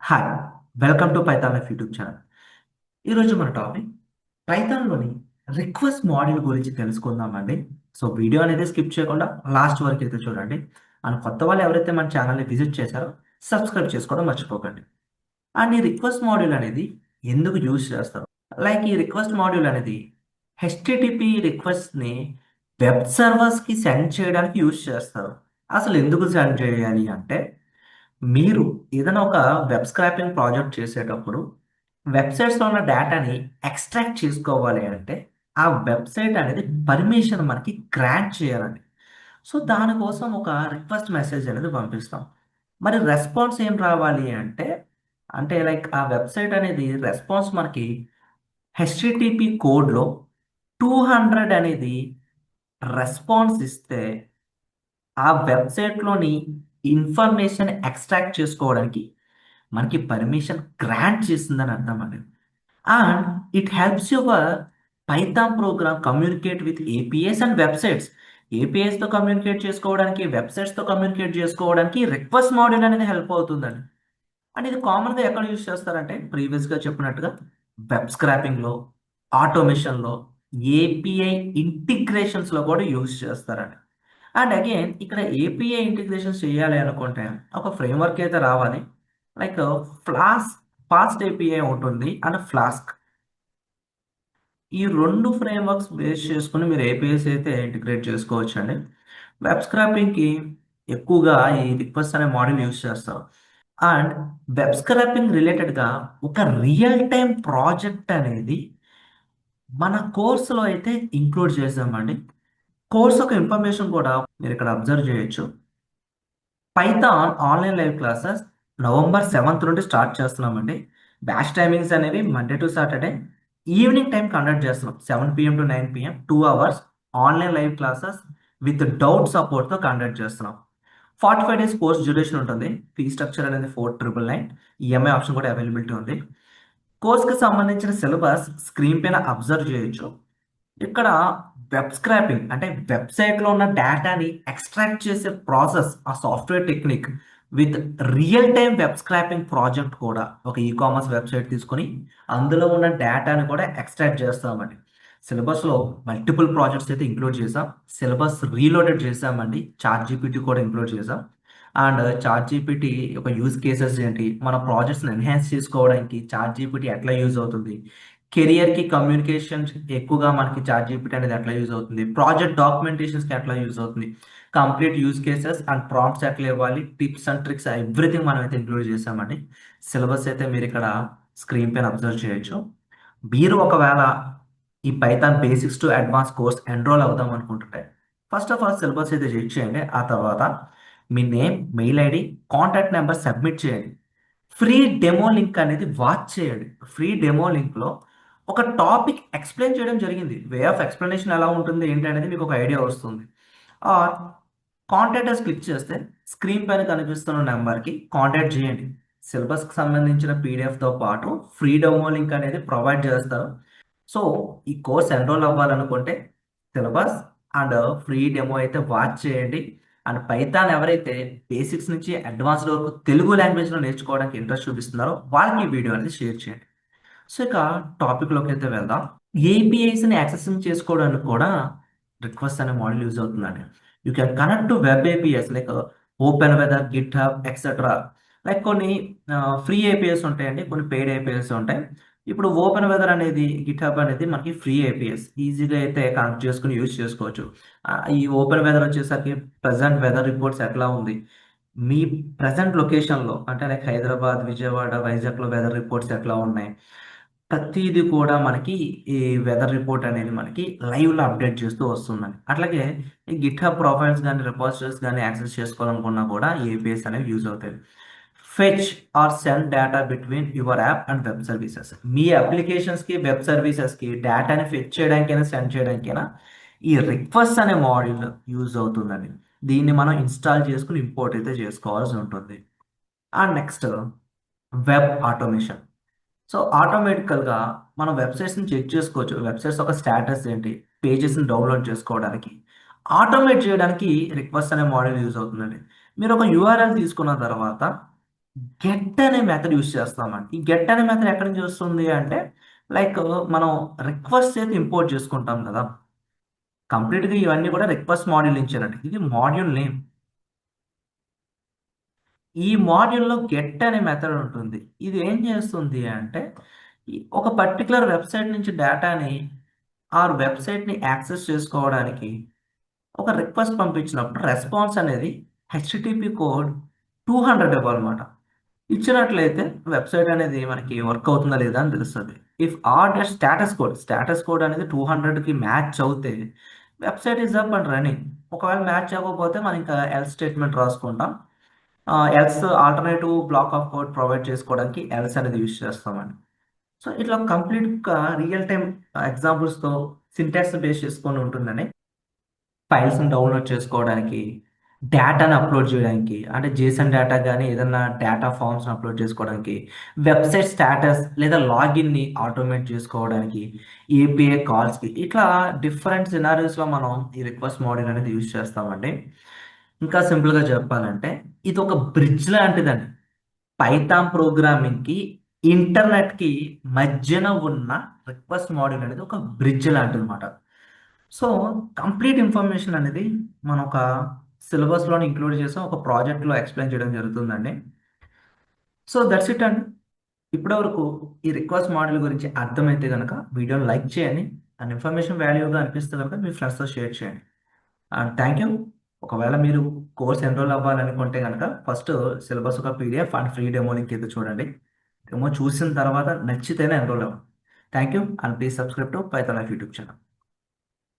Hi! Welcome to Python life YouTube channel. ఈరోజు మన topic పైథాన్‌లోని request module గురించి తెలుసుకుందామండి. సో, వీడియో అనేది స్కిప్ చేయకుండా లాస్ట్ వరకు అయితే చూడండి. అండ్ కొత్త వాళ్ళు ఎవరైతే మన ఛానల్‌ని విజిట్ చేశారో సబ్స్క్రైబ్ చేసుకోవడం మర్చిపోకండి. అండ్ ఈ రిక్వెస్ట్ మాడ్యూల్ అనేది ఎందుకు యూజ్ చేస్తారు? లైక్ ఈ రిక్వెస్ట్ మాడ్యూల్ అనేది హెచ్‌టిటిపి రిక్వెస్ట్‌ని వెబ్ సర్వర్స్‌కి సెండ్ చేయడానికి యూజ్ చేస్తారు. అసలు ఎందుకు సెండ్ చేయాలి అంటే మీరు ఏదైనా ఒక వెబ్ స్క్రాపింగ్ ప్రాజెక్ట్ చేసేటప్పుడు, వెబ్‌సైట్స్‌లో ఉన్న డేటాని ఎక్స్ట్రాక్ట్ చేసుకోవాలి అంటే, ఆ వెబ్‌సైట్ అనేది పర్మిషన్ మనకి గ్రాంట్ చేయాలండి. సో, దానికోసం ఒక రిక్వెస్ట్ మెసేజ్ అనేది పంపిస్తాం. మరి రెస్పాన్స్ ఏం రావాలి అంటే, లైక్ ఆ వెబ్‌సైట్ అనేది రెస్పాన్స్ మనకి హెచ్‌టిటిపి కోడ్‌లో 200 అనేది రెస్పాన్స్ ఇస్తే ఆ వెబ్‌సైట్‌లోని ఇన్ఫర్మేషన్ ఎక్స్ట్రాక్ట్ చేసుకోవడానికి మనకి పర్మిషన్ గ్రాంట్ చేసిందని అర్థం అండి. And it helps your Python program communicate with APIs and websites. ఏపీఎస్‌తో కమ్యూనికేట్ చేసుకోవడానికి, వెబ్‌సైట్స్‌తో కమ్యూనికేట్ చేసుకోవడానికి రిక్వెస్ట్ మాడ్యూల్ అనేది హెల్ప్ అవుతుందండి. అండ్ ఇది కామన్‌గా ఎక్కడ యూజ్ చేస్తారంటే ప్రీవియస్‌గా చెప్పినట్టుగా వెబ్ స్క్రాపింగ్‌లో, ఆటోమేషన్‌లో, ఏపీఐ ఇంటిగ్రేషన్స్‌లో కూడా యూజ్ చేస్తారండి. అండ్ అగైన్ ఇక్కడ ఏపీఐ ఇంటిగ్రేషన్స్ చేయాలి అనుకుంటే ఒక ఫ్రేమ్‌వర్క్ అయితే రావాలి. లైక్ ఫ్లాస్క్ ఫాస్ట్ ఏపీఐ ఉంటుంది. And flask. ఈ 2 ఫ్రేమ్‌వర్క్స్ బేస్ చేసుకొని మీరు ఏపీఐస్ అయితే ఇంటిగ్రేట్ చేసుకోవచ్చండి. వెబ్ స్క్రాపింగ్‌కి ఎక్కువగా ఈ రిక్వెస్ట్ అనే మోడల్ యూజ్ చేస్తారు. అండ్ వెబ్ స్క్రాపింగ్ రిలేటెడ్‌గా ఒక రియల్ టైమ్ ప్రాజెక్ట్ అనేది మన కోర్స్‌లో అయితే ఇంక్లూడ్ చేసామండి. కోర్స్ యొక్క ఇన్ఫర్మేషన్ కూడా మీరిక్కడ అబ్జర్వ్ చేయొచ్చు. Python online live classes November 7థ్ నుండి స్టార్ట్ చేస్తున్నామండి. బ్యాచ్ టైమింగ్స్ అనేవి Monday to Saturday evening time conduct చేస్తున్నాం. 7 PM to 9 PM 2 hours online live classes with doubt సపోర్ట్‌తో కండక్ట్ చేస్తున్నాం. 45 డేస్ కోర్స్ డ్యూరేషన్ ఉంటుంది. ఫీ స్ట్రక్చర్ అనేది 4,999. ఈఎంఐ ఆప్షన్ కూడా అవైలబిలిటీ ఉంది. కోర్స్‌కి సంబంధించిన సిలబస్ స్క్రీన్ పైన అబ్జర్వ్ చేయొచ్చు. ఇక్కడ వెబ్ స్క్రాపింగ్ అంటే వెబ్‌సైట్‌లో ఉన్న డేటాని ఎక్స్ట్రాక్ట్ చేసే ప్రాసెస్, ఆ software technique with real time web scrapping project కూడా ఒక కామర్స్ వెబ్‌సైట్ తీసుకొని అందులో ఉన్న డేటాని కూడా ఎక్స్ట్రాక్ట్ చేస్తామండి. సిలబస్‌లో మల్టిపుల్ ప్రాజెక్ట్స్ అయితే ఇంక్లూడ్ చేసాం. సిలబస్ రీలోడెడ్ చేసామండి. చాట్‌జీపీటీ కూడా ఇంక్లూడ్ చేసాం. అండ్ చాట్‌జీపీటీ యొక్క యూజ్ కేసెస్ ఏంటి? మన ప్రాజెక్ట్స్‌ని ఎన్హాన్స్ చేసుకోవడానికి చాట్‌జీపీటీ ఎట్లా యూజ్ అవుతుంది? కెరియర్‌కి కమ్యూనికేషన్స్ ఎక్కువగా మనకి చాట్‌జీపీటీ అనేది ఎట్లా యూజ్ అవుతుంది? ప్రాజెక్ట్ డాక్యుమెంటేషన్స్‌కి ఎట్లా యూజ్ అవుతుంది? Complete use cases and prompts ఎట్లా ఇవ్వాలి? టిప్స్ అండ్ ట్రిక్స్ ఎవ్రీథింగ్ మనమైతే ఇంక్లూడ్ చేసామండి. సిలబస్ అయితే మీరిక్కడ స్క్రీన్ పైన అబ్జర్వ్ చేయొచ్చు. మీరు ఒకవేళ ఈ Python basics to advance course enroll అవుదాం అనుకుంటుంటే ఫస్ట్ ఆఫ్ ఆల్ సిలబస్ అయితే చెక్ చేయండి. ఆ తర్వాత మీ name, mail ID, contact number submit చేయండి. ఫ్రీ డెమో లింక్ అనేది వాచ్ చేయండి. ఫ్రీ డెమో లింక్‌లో ఒక టాపిక్ ఎక్స్‌ప్లెయిన్ చేయడం జరిగింది. వే ఆఫ్ ఎక్స్‌ప్లనేషన్ ఎలా ఉంటుంది ఏంటి అనేది మీకు ఒక ఐడియా వస్తుంది. ఆర్ కాంటాక్ట్ అస్ క్లిక్ చేస్తే స్క్రీన్ పైన కనిపిస్తున్న నంబర్‌కి కాంటాక్ట్ చేయండి. సిలబస్‌కి సంబంధించిన పీడిఎఫ్‌తో పాటు ఫ్రీ డెమో లింక్ అనేది ప్రొవైడ్ చేస్తారు. సో, ఈ కోర్స్ ఎన్రోల్ అవ్వాలనుకుంటే సిలబస్ అండ్ ఫ్రీ డెమో అయితే వాచ్ చేయండి. అండ్ పైథాన్ ఎవరైతే బేసిక్స్ నుంచి అడ్వాన్స్డ్ వరకు తెలుగు లాంగ్వేజ్‌లో నేర్చుకోవడానికి ఇంట్రెస్ట్ చూపిస్తున్నారో వాళ్ళకి ఈ వీడియో అనేది షేర్ చేయండి. సో, ఇక టాపిక్‌లోకి అయితే వెళ్దాం. ఏపీఐస్‌ని యాక్సెసింగ్ చేసుకోవడానికి కూడా రిక్వెస్ట్ అనే మోడల్ యూజ్ అవుతుందండి. You can connect to web APIs like OpenWeather, GitHub etcetera. Like కొన్ని ఫ్రీ ఏపీఎస్ ఉంటాయండి. కొన్ని పెయిడ్ ఏపీఎస్ ఉంటాయి. ఇప్పుడు ఓపెన్ వెదర్ అనేది, గిట్‌హబ్ అనేది మనకి ఫ్రీ ఏపీఎస్. ఈజీగా అయితే కనెక్ట్ చేసుకొని యూజ్ చేసుకోవచ్చు. ఈ ఓపెన్ వెదర్ వచ్చేసరికి ప్రెజెంట్ వెదర్ రిపోర్ట్స్ ఎట్లా ఉంది? మీ ప్రెజెంట్ లొకేషన్‌లో అంటే లైక్ హైదరాబాద్, విజయవాడ, వైజాగ్‌లో వెదర్ రిపోర్ట్స్ ఎట్లా ఉన్నాయి? ప్రతీది కూడా మనకి ఈ వెదర్ రిపోర్ట్ అనేది మనకి లైవ్‌లో అప్డేట్ చేస్తూ వస్తుందండి. అట్లాగే ఈ గిట్‌హబ్ ప్రొఫైల్స్ గాని, రిపాజిటరీస్ గాని యాక్సెస్ చేసుకోవాలనుకున్నా కూడా ఈ ఏపీఐస్ అనేవి యూజ్ అవుతాయి. Fetch or send data between your app and web services. మీ అప్లికేషన్స్‌కి, వెబ్ సర్వీసెస్‌కి డేటాని ఫెచ్ చేయడానికైనా, సెండ్ చేయడానికైనా ఈ రిక్వెస్ట్ అనే మాడ్యూల్ యూజ్ అవుతుందండి. దీన్ని మనం ఇన్‌స్టాల్ చేసుకొని ఇంపోర్ట్ అయితే చేసుకోవాల్సి ఉంటుంది. And next web automation. So, ఆటోమేటికల్‌గా మనం వెబ్‌సైట్స్‌ని చెక్ చేసుకోవచ్చు. వెబ్‌సైట్స్ యొక్క స్టేటస్ ఏంటి? పేజెస్‌ని డౌన్‌లోడ్ చేసుకోవడానికి. ఆటోమేట్ చేయడానికి రిక్వెస్ట్ అనే మోడల్ యూజ్ అవుతుందండి. మీరు ఒక యూఆర్ఎల్ తీసుకున్న తర్వాత గెట్ అనే మెథడ్ యూస్ చేస్తామండి. ఈ గెట్ అనే మెథడ్ ఎక్కడి నుంచి వస్తుంది అంటే, లైక్ మనం రిక్వెస్ట్ అయితే ఇంపోర్ట్ చేసుకుంటాం కదా. కంప్లీట్గా ఇవన్నీ కూడా రిక్వెస్ట్ మాడ్యూల్ నుంచేనండి. ఇది మాడ్యూల్ నేమ్. ఈ మాడ్యూల్లో గెట్ అనే మెథడ్ ఉంటుంది. ఇది ఏం చేస్తుంది అంటే, ఒక పర్టికులర్ వెబ్సైట్ నుంచి డేటాని ఆ వెబ్సైట్ని యాక్సెస్ చేసుకోవడానికి ఒక రిక్వెస్ట్ పంపించినప్పుడు రెస్పాన్స్ అనేది హెచ్టిటిపి కోడ్ 200 ఇవ్వాలన్నమాట. ఇచ్చినట్లయితే వెబ్సైట్ అనేది మనకి వర్క్ అవుతుందా లేదా అని తెలుస్తుంది. ఇఫ్ ఆర్ స్టేటస్ కోడ్ అనేది 200కి మ్యాచ్ అవుతే website is up and running. ఒకవేళ మ్యాచ్ అవ్వకపోతే మనం ఇంకా ఎల్ స్టేట్మెంట్ రాసుకుంటాం. Else alternative black of code provide చేసుకోవడానికి ఎల్స్ అనేది యూజ్ చేస్తామండి. సో ఇట్లా కంప్లీట్గా రియల్ టైం ఎగ్జాంపుల్స్తో సింటాక్స్ బేస్ చేసుకొని ఉంటుందని ఫైల్స్ని డౌన్లోడ్ చేసుకోవడానికి, డేటాను అప్లోడ్ చేయడానికి, అంటే జేసన్ డేటా కానీ ఏదన్నా డేటా ఫామ్స్ని అప్లోడ్ చేసుకోవడానికి, వెబ్సైట్ స్టేటస్ లేదా లాగిన్ని ఆటోమేట్ చేసుకోవడానికి, ఏపీఐ కాల్స్కి, ఇట్లా డిఫరెంట్ సినారియోస్లో మనం ఈ రిక్వెస్ట్ మోడల్ అనేది యూజ్ చేస్తామండి. ఇంకా సింపుల్గా చెప్పాలంటే ఇది ఒక బ్రిడ్జ్ లాంటిదండి. పైథాన్ ప్రోగ్రామింగ్కి ఇంటర్నెట్కి మధ్యన ఉన్న రిక్వెస్ట్ మోడల్ అనేది ఒక బ్రిడ్జ్ లాంటిది అనమాట. సో కంప్లీట్ ఇన్ఫర్మేషన్ అనేది మనం ఒక సిలబస్లోని ఇంక్లూడ్ చేసాం, ఒక ప్రాజెక్ట్లో ఎక్స్ప్లెయిన్ చేయడం జరుగుతుందండి. సో దట్స్ ఇట్ అండి. ఇప్పటివరకు ఈ రిక్వెస్ట్ మోడల్ గురించి అర్థమైతే కనుక వీడియోని లైక్ చేయండి. అండ్ ఇన్ఫర్మేషన్ వాల్యూగా అనిపిస్తే కనుక మీ ఫ్రెండ్స్తో షేర్ చేయండి. And thank you. ఒకవేళ మీరు కోర్స్ ఎన్రోల్ అవ్వాలనుకుంటే కనుక ఫస్ట్ సిలబస్ ఒక PDF and free demo link అయితే చూడండి. డెమో చూసిన తర్వాత నచ్చితేనే ఎన్రోల్ అవ్వండి. Thank you and please subscribe to Python life YouTube channel.